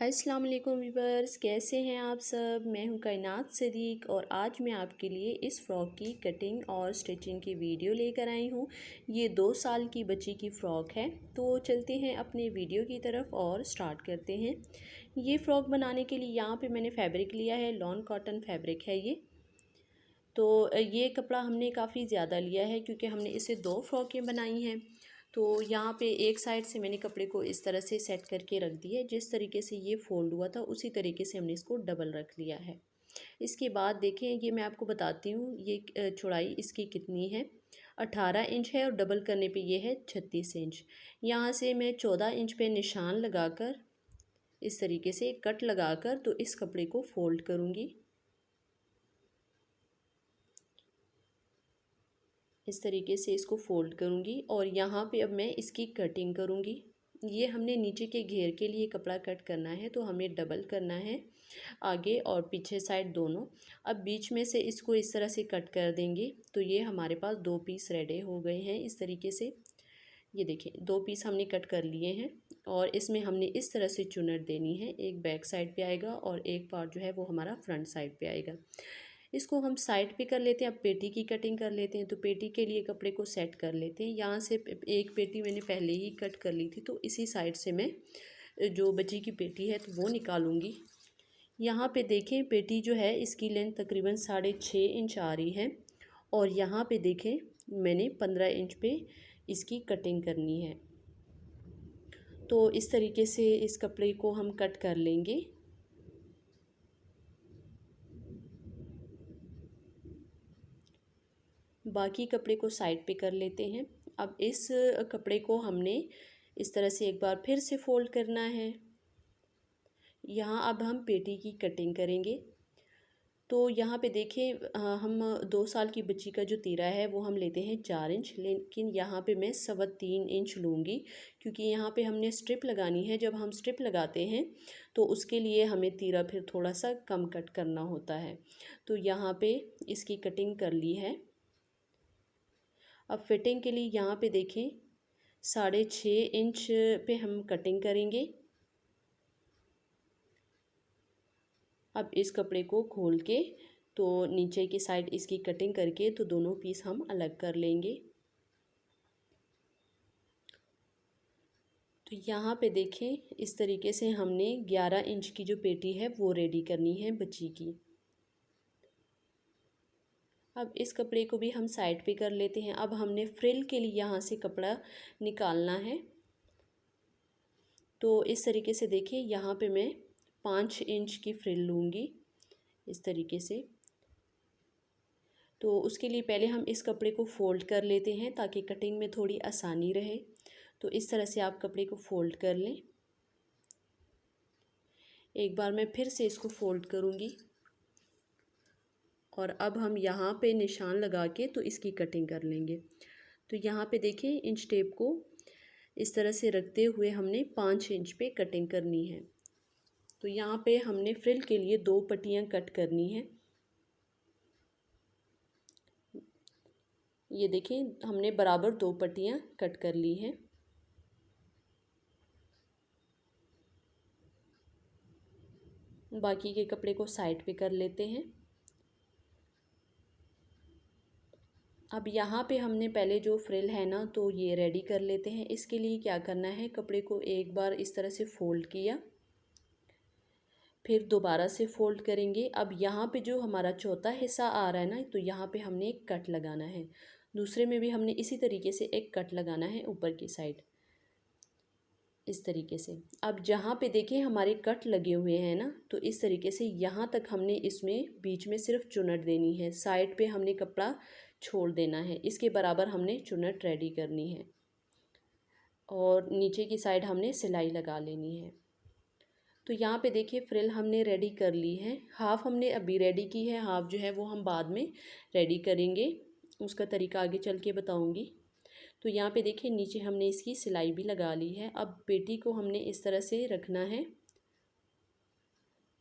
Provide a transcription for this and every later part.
अस्सलाम वालेकुम व्यूवर्स, कैसे हैं आप सब। मैं हूं कायनात सदीक और आज मैं आपके लिए इस फ़्रॉक की कटिंग और स्टिचिंग की वीडियो लेकर आई हूं। ये 2 साल की बच्ची की फ़्रॉक है। तो चलते हैं अपने वीडियो की तरफ और स्टार्ट करते हैं। ये फ़्रॉक बनाने के लिए यहाँ पे मैंने फ़ैब्रिक लिया है, लॉन कॉटन फैब्रिक है ये। तो ये कपड़ा हमने काफ़ी ज़्यादा लिया है क्योंकि हमने इसे 2 फ़्रॉकें बनाई हैं। तो यहाँ पे एक साइड से मैंने कपड़े को इस तरह से सेट करके रख दिया है। जिस तरीके से ये फ़ोल्ड हुआ था उसी तरीके से हमने इसको डबल रख लिया है। इसके बाद देखें, ये मैं आपको बताती हूँ ये चौड़ाई इसकी कितनी है। 18 इंच है और डबल करने पे ये है 36 इंच। यहाँ से मैं 14 इंच पे निशान लगाकर इस तरीके से कट लगाकर तो इस कपड़े को फ़ोल्ड करूँगी। इस तरीके से इसको फ़ोल्ड करूँगी और यहाँ पे अब मैं इसकी कटिंग करूँगी। ये हमने नीचे के घेर के लिए कपड़ा कट करना है तो हमें डबल करना है, आगे और पीछे साइड दोनों। अब बीच में से इसको इस तरह से कट कर देंगे तो ये हमारे पास 2 पीस रेडी हो गए हैं। इस तरीके से ये देखिए 2 पीस हमने कट कर लिए हैं और इसमें हमने इस तरह से चुनट देनी है। एक बैक साइड पे आएगा और एक पार्ट जो है वो हमारा फ्रंट साइड पे आएगा। इसको हम साइड पे कर लेते हैं। अब पेटी की कटिंग कर लेते हैं। तो पेटी के लिए कपड़े को सेट कर लेते हैं। यहाँ से एक पेटी मैंने पहले ही कट कर ली थी तो इसी साइड से मैं जो बची की पेटी है तो वो निकालूंगी। यहाँ पे देखें, पेटी जो है इसकी लेंथ तकरीबन 6.5 इंच आ रही है और यहाँ पे देखें मैंने 15 इंच पे इसकी कटिंग करनी है। तो इस तरीके से इस कपड़े को हम कट कर लेंगे। बाकी कपड़े को साइड पे कर लेते हैं। अब इस कपड़े को हमने इस तरह से एक बार फिर से फ़ोल्ड करना है। यहाँ अब हम पेटी की कटिंग करेंगे। तो यहाँ पे देखिए हम 2 साल की बच्ची का जो तीरा है वो हम लेते हैं 4 इंच, लेकिन यहाँ पे मैं 3.25 इंच लूँगी क्योंकि यहाँ पे हमने स्ट्रिप लगानी है। जब हम स्ट्रिप लगाते हैं तो उसके लिए हमें तीरा फिर थोड़ा सा कम कट करना होता है। तो यहाँ पे इसकी कटिंग कर ली है। अब फिटिंग के लिए यहाँ पे देखें 6.5 इंच पे हम कटिंग करेंगे। अब इस कपड़े को खोल के तो नीचे की साइड इसकी कटिंग करके तो दोनों पीस हम अलग कर लेंगे। तो यहाँ पे देखें इस तरीके से हमने 11 इंच की जो पेटी है वो रेडी करनी है बच्ची की। अब इस कपड़े को भी हम साइड पे कर लेते हैं। अब हमने फ्रिल के लिए यहाँ से कपड़ा निकालना है। तो इस तरीके से देखिए यहाँ पे मैं 5 इंच की फ्रिल लूँगी इस तरीके से। तो उसके लिए पहले हम इस कपड़े को फ़ोल्ड कर लेते हैं ताकि कटिंग में थोड़ी आसानी रहे। तो इस तरह से आप कपड़े को फ़ोल्ड कर लें। एक बार मैं फिर से इसको फ़ोल्ड करूँगी और अब हम यहाँ पे निशान लगा के तो इसकी कटिंग कर लेंगे। तो यहाँ पे देखिए इंच टेप को इस तरह से रखते हुए हमने 5 इंच पे कटिंग करनी है। तो यहाँ पे हमने फ्रिल के लिए 2 पट्टियाँ कट करनी है। ये देखें हमने बराबर 2 पट्टियाँ कट कर ली हैं। बाकी के कपड़े को साइड पे कर लेते हैं। अब यहाँ पे हमने पहले जो फ्रिल है ना तो ये रेडी कर लेते हैं। इसके लिए क्या करना है, कपड़े को एक बार इस तरह से फ़ोल्ड किया, फिर दोबारा से फ़ोल्ड करेंगे। अब यहाँ पे जो हमारा चौथा हिस्सा आ रहा है ना तो यहाँ पे हमने एक कट लगाना है। दूसरे में भी हमने इसी तरीके से एक कट लगाना है ऊपर की साइड इस तरीके से। अब जहाँ पे देखिए हमारे कट लगे हुए हैं ना तो इस तरीके से यहाँ तक हमने इसमें बीच में सिर्फ चुनट देनी है। साइड पे हमने कपड़ा छोड़ देना है। इसके बराबर हमने चुनट रेडी करनी है और नीचे की साइड हमने सिलाई लगा लेनी है। तो यहाँ पे देखिए फ्रिल हमने रेडी कर ली है। हाफ़ हमने अभी रेडी की है, हाफ़ जो है वो हम बाद में रेडी करेंगे। उसका तरीका आगे चल के बताऊँगी। तो यहाँ पे देखिए नीचे हमने इसकी सिलाई भी लगा ली है। अब पेटी को हमने इस तरह से रखना है।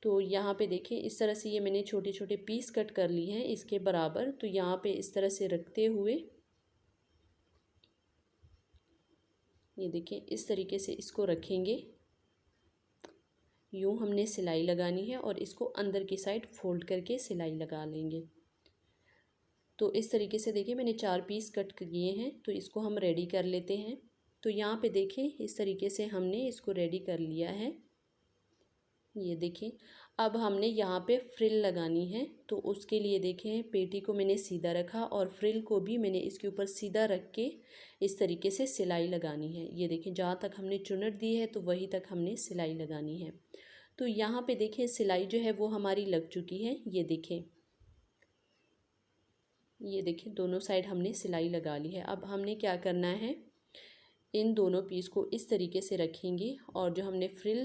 तो यहाँ पे देखिए इस तरह से ये मैंने छोटे छोटे पीस कट कर ली हैं इसके बराबर। तो यहाँ पे इस तरह से रखते हुए ये देखिए इस तरीके से इसको रखेंगे। यूँ हमने सिलाई लगानी है और इसको अंदर की साइड फोल्ड करके सिलाई लगा लेंगे। तो इस तरीके से देखिए मैंने 4 पीस कट किए हैं, तो इसको हम रेडी कर लेते हैं। तो यहाँ पे देखिए इस तरीके से हमने इसको रेडी कर लिया है। ये देखिए अब हमने यहाँ पे फ्रिल लगानी है, तो उसके लिए देखें पेटी को मैंने सीधा रखा और फ्रिल को भी मैंने इसके ऊपर सीधा रख के इस तरीके से सिलाई लगानी है। ये देखें जहाँ तक हमने चुनट दी है तो वहीं तक हमने सिलाई लगानी है। तो यहाँ पे देखें सिलाई जो है वो हमारी लग चुकी है। ये देखें दोनों साइड हमने सिलाई लगा ली है। अब हमने क्या करना है, इन दोनों पीस को इस तरीके से रखेंगे और जो हमने फ्रिल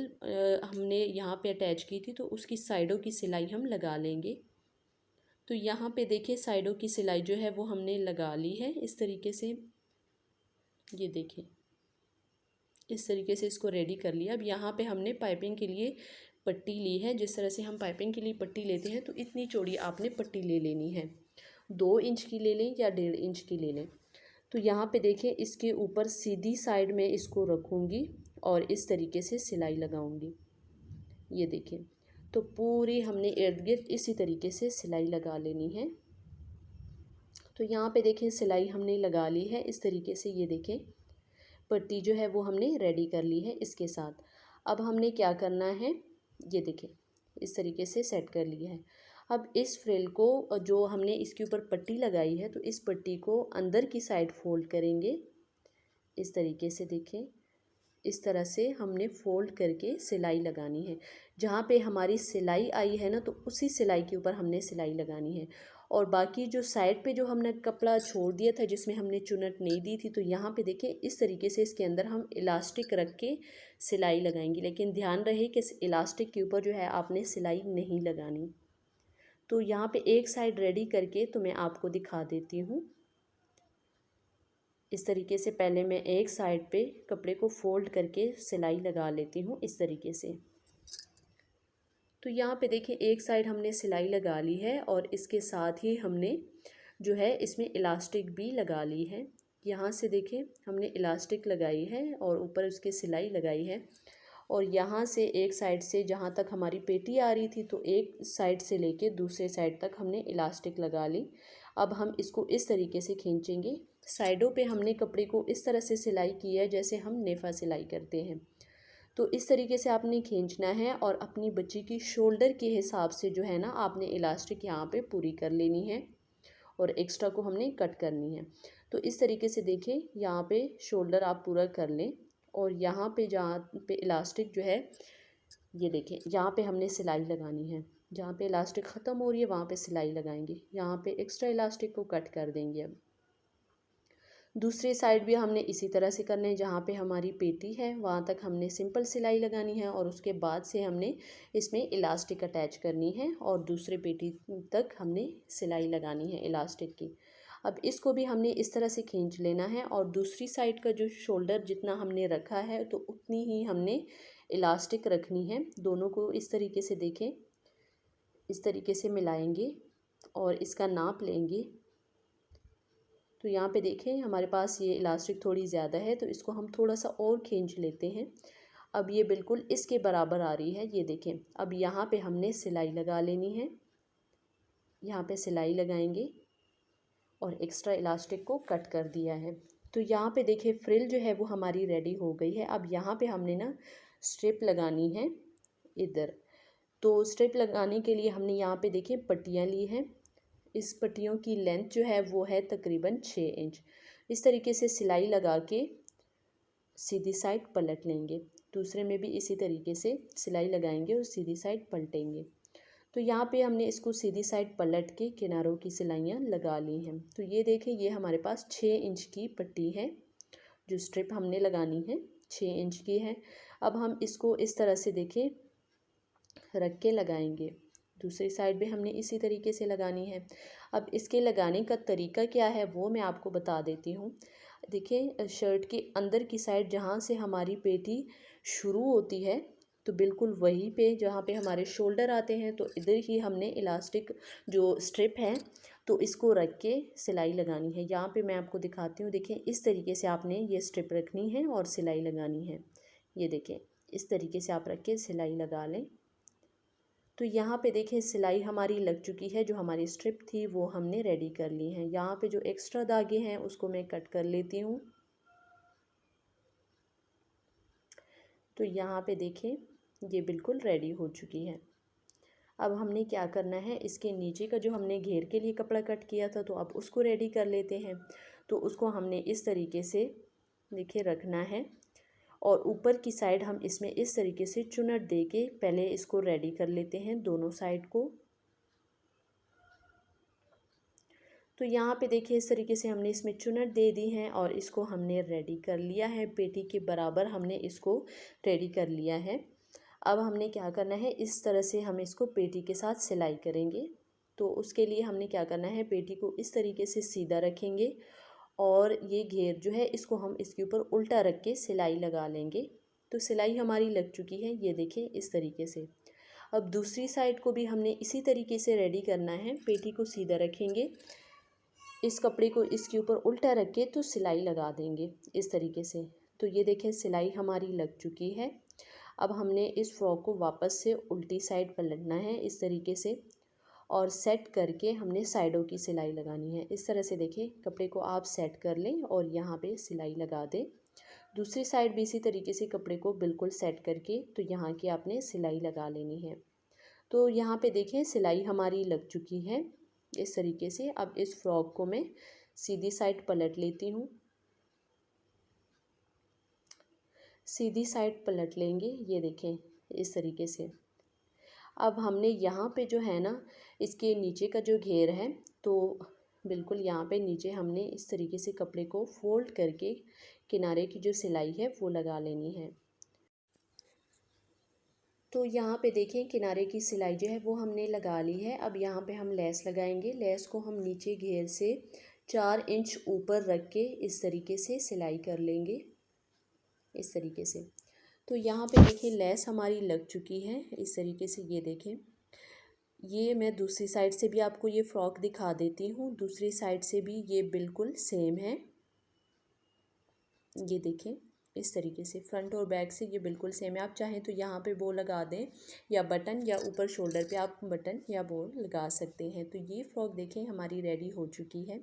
हमने यहाँ पे अटैच की थी तो उसकी साइडों की सिलाई हम लगा लेंगे। तो यहाँ पे देखिए साइडों की सिलाई जो है वो हमने लगा ली है इस तरीके से। ये देखिए इस तरीके से इसको रेडी कर लिया। अब यहाँ पे हमने पाइपिंग के लिए पट्टी ली है। जिस तरह से हम पाइपिंग के लिए पट्टी लेते हैं तो इतनी चौड़ी आपने पट्टी ले लेनी है। 2 इंच की ले लें या 1.5 इंच की ले लें। तो यहाँ पे देखिए इसके ऊपर सीधी साइड में इसको रखूँगी और इस तरीके से सिलाई लगाऊँगी। ये देखिए तो पूरी हमने इर्द गिर्द इसी तरीके से सिलाई लगा लेनी है। तो यहाँ पे देखें सिलाई हमने लगा ली है इस तरीके से। ये देखें पट्टी जो है वो हमने रेडी कर ली है इसके साथ। अब हमने क्या करना है, ये देखें इस तरीके से सेट कर लिया है। अब इस फ्रिल को जो हमने इसके ऊपर पट्टी लगाई है तो इस पट्टी को अंदर की साइड फोल्ड करेंगे इस तरीके से। देखें इस तरह से हमने फोल्ड करके सिलाई लगानी है। जहाँ पे हमारी सिलाई आई है ना तो उसी सिलाई के ऊपर हमने सिलाई लगानी है। और बाकी जो साइड पे जो हमने कपड़ा छोड़ दिया था जिसमें हमने चुनट नहीं दी थी, तो यहाँ पे देखिए इस तरीके से इसके अंदर हम इलास्टिक रख के सिलाई लगाएंगे। लेकिन ध्यान रहे कि इस इलास्टिक के ऊपर जो है आपने सिलाई नहीं लगानी। तो यहाँ पे एक साइड रेडी करके तो मैं आपको दिखा देती हूँ। इस तरीके से पहले मैं एक साइड पे कपड़े को फोल्ड करके सिलाई लगा लेती हूँ इस तरीके से। तो यहाँ पे देखिए एक साइड हमने सिलाई लगा ली है और इसके साथ ही हमने जो है इसमें इलास्टिक भी लगा ली है। यहाँ से देखें हमने इलास्टिक लगाई है और ऊपर उसके सिलाई लगाई है। और यहाँ से एक साइड से जहाँ तक हमारी पेटी आ रही थी तो एक साइड से लेके दूसरे साइड तक हमने इलास्टिक लगा ली। अब हम इसको इस तरीके से खींचेंगे। साइडों पे हमने कपड़े को इस तरह से सिलाई की है जैसे हम नेफा सिलाई करते हैं। तो इस तरीके से आपने खींचना है और अपनी बच्ची की शोल्डर के हिसाब से जो है ना आपने इलास्टिक यहाँ पे पूरी कर लेनी है और एक्स्ट्रा को हमने कट करनी है। तो इस तरीके से देखिए यहाँ पे शोल्डर आप पूरा कर लें और यहाँ पे जहाँ पे इलास्टिक जो है ये देखें यहाँ पे हमने सिलाई लगानी है। जहाँ पे इलास्टिक ख़त्म हो रही है वहाँ पे सिलाई लगाएंगे। यहाँ पे एक्स्ट्रा इलास्टिक को कट कर देंगे। अब दूसरी साइड भी हमने इसी तरह से करना है। जहाँ पे हमारी पेटी है वहाँ तक हमने सिंपल सिलाई लगानी है और उसके बाद से हमने इसमें इलास्टिक अटैच करनी है और दूसरे पेटी तक हमने सिलाई लगानी है इलास्टिक की। अब इसको भी हमने इस तरह से खींच लेना है और दूसरी साइड का जो शोल्डर जितना हमने रखा है तो उतनी ही हमने इलास्टिक रखनी है। दोनों को इस तरीके से देखें, इस तरीके से मिलाएंगे और इसका नाप लेंगे। तो यहाँ पे देखें हमारे पास ये इलास्टिक थोड़ी ज़्यादा है तो इसको हम थोड़ा सा और खींच लेते हैं। अब ये बिल्कुल इसके बराबर आ रही है। ये देखें अब यहाँ पे हमने सिलाई लगा लेनी है। यहाँ पे सिलाई लगाएंगे और एक्स्ट्रा इलास्टिक को कट कर दिया है। तो यहाँ पे देखिए फ्रिल जो है वो हमारी रेडी हो गई है। अब यहाँ पे हमने ना स्ट्रिप लगानी है इधर। तो स्ट्रिप लगाने के लिए हमने यहाँ पे देखिए पट्टियाँ ली हैं। इस पट्टियों की लेंथ जो है वो है तकरीबन 6 इंच। इस तरीके से सिलाई लगा के सीधी साइड पलट लेंगे। दूसरे में भी इसी तरीके से सिलाई लगाएंगे और सीधी साइड पलटेंगे। तो यहाँ पे हमने इसको सीधी साइड पलट के किनारों की सिलाइयाँ लगा ली हैं। तो ये देखें ये हमारे पास 6 इंच की पट्टी है। जो स्ट्रिप हमने लगानी है 6 इंच की है। अब हम इसको इस तरह से देखें रख के लगाएंगे। दूसरी साइड भी हमने इसी तरीके से लगानी है। अब इसके लगाने का तरीका क्या है वो मैं आपको बता देती हूँ। देखिए शर्ट के अंदर की साइड जहाँ से हमारी पेटी शुरू होती है तो बिल्कुल वहीं पे जहाँ पे हमारे शोल्डर आते हैं तो इधर ही हमने इलास्टिक जो स्ट्रिप है तो इसको रख के सिलाई लगानी है। यहाँ पे मैं आपको दिखाती हूँ। देखें इस तरीके से आपने ये स्ट्रिप रखनी है और सिलाई लगानी है। ये देखें इस तरीके से आप रख के सिलाई लगा लें। तो यहाँ पे देखें सिलाई हमारी लग चुकी है, जो हमारी स्ट्रिप थी वो हमने रेडी कर ली है। यहाँ पे जो एक्स्ट्रा धागे हैं उसको मैं कट कर लेती हूँ। तो यहाँ पे देखें ये बिल्कुल रेडी हो चुकी है। अब हमने क्या करना है, इसके नीचे का जो हमने घेर के लिए कपड़ा कट किया था तो अब उसको रेडी कर लेते हैं। तो उसको हमने इस तरीके से देखिए रखना है और ऊपर की साइड हम इसमें इस तरीके से चुनट दे के पहले इसको रेडी कर लेते हैं दोनों साइड को। तो यहाँ पे देखिए इस तरीके से हमने इसमें चुनट दे दी है और इसको हमने रेडी कर लिया है, पेटी के बराबर हमने इसको रेडी कर लिया है। अब हमने क्या करना है, इस तरह से हम इसको पेटी के साथ सिलाई करेंगे। तो उसके लिए हमने क्या करना है, पेटी को इस तरीके से सीधा रखेंगे और ये घेर जो है इसको हम इसके ऊपर उल्टा रख के सिलाई लगा लेंगे। तो सिलाई हमारी लग चुकी है, ये देखिए इस तरीके से। अब दूसरी साइड को भी हमने इसी तरीके से रेडी करना है। पेटी को सीधा रखेंगे, इस कपड़े को इसके ऊपर उल्टा रख के तो सिलाई लगा देंगे इस तरीके से। तो ये देखें सिलाई हमारी लग चुकी है। अब हमने इस फ्रॉक को वापस से उल्टी साइड पलटना है इस तरीके से और सेट करके हमने साइडों की सिलाई लगानी है। इस तरह से देखिए कपड़े को आप सेट कर लें और यहाँ पे सिलाई लगा दें। दूसरी साइड भी इसी तरीके से कपड़े को बिल्कुल सेट करके तो यहाँ की आपने सिलाई लगा लेनी है। तो यहाँ पे देखें सिलाई हमारी लग चुकी है इस तरीके से। अब इस फ्रॉक को मैं सीधी साइड पलट लेती हूँ, सीधी साइड पलट लेंगे, ये देखें इस तरीके से। अब हमने यहाँ पे जो है ना इसके नीचे का जो घेर है तो बिल्कुल यहाँ पे नीचे हमने इस तरीके से कपड़े को फोल्ड करके किनारे की जो सिलाई है वो लगा लेनी है। तो यहाँ पे देखें किनारे की सिलाई जो है वो हमने लगा ली है। अब यहाँ पे हम लेस लगाएंगे। लेस को हम नीचे घेर से 4 इंच ऊपर रख के इस तरीके से सिलाई कर लेंगे इस तरीके से। तो यहाँ पे देखिए लेस हमारी लग चुकी है इस तरीके से। ये देखें, ये मैं दूसरी साइड से भी आपको ये फ़्रॉक दिखा देती हूँ। दूसरी साइड से भी ये बिल्कुल सेम है, ये देखें इस तरीके से। फ्रंट और बैक से ये बिल्कुल सेम है। आप चाहें तो यहाँ पे बो लगा दें या बटन, या ऊपर शोल्डर पे आप बटन या बो लगा सकते हैं। तो ये फ़्रॉक देखें हमारी रेडी हो चुकी है।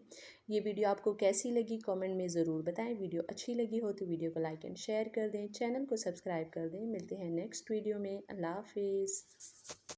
ये वीडियो आपको कैसी लगी कमेंट में ज़रूर बताएं। वीडियो अच्छी लगी हो तो वीडियो को लाइक एंड शेयर कर दें, चैनल को सब्सक्राइब कर दें। मिलते हैं नेक्स्ट वीडियो में। अल्लाह हाफिज़।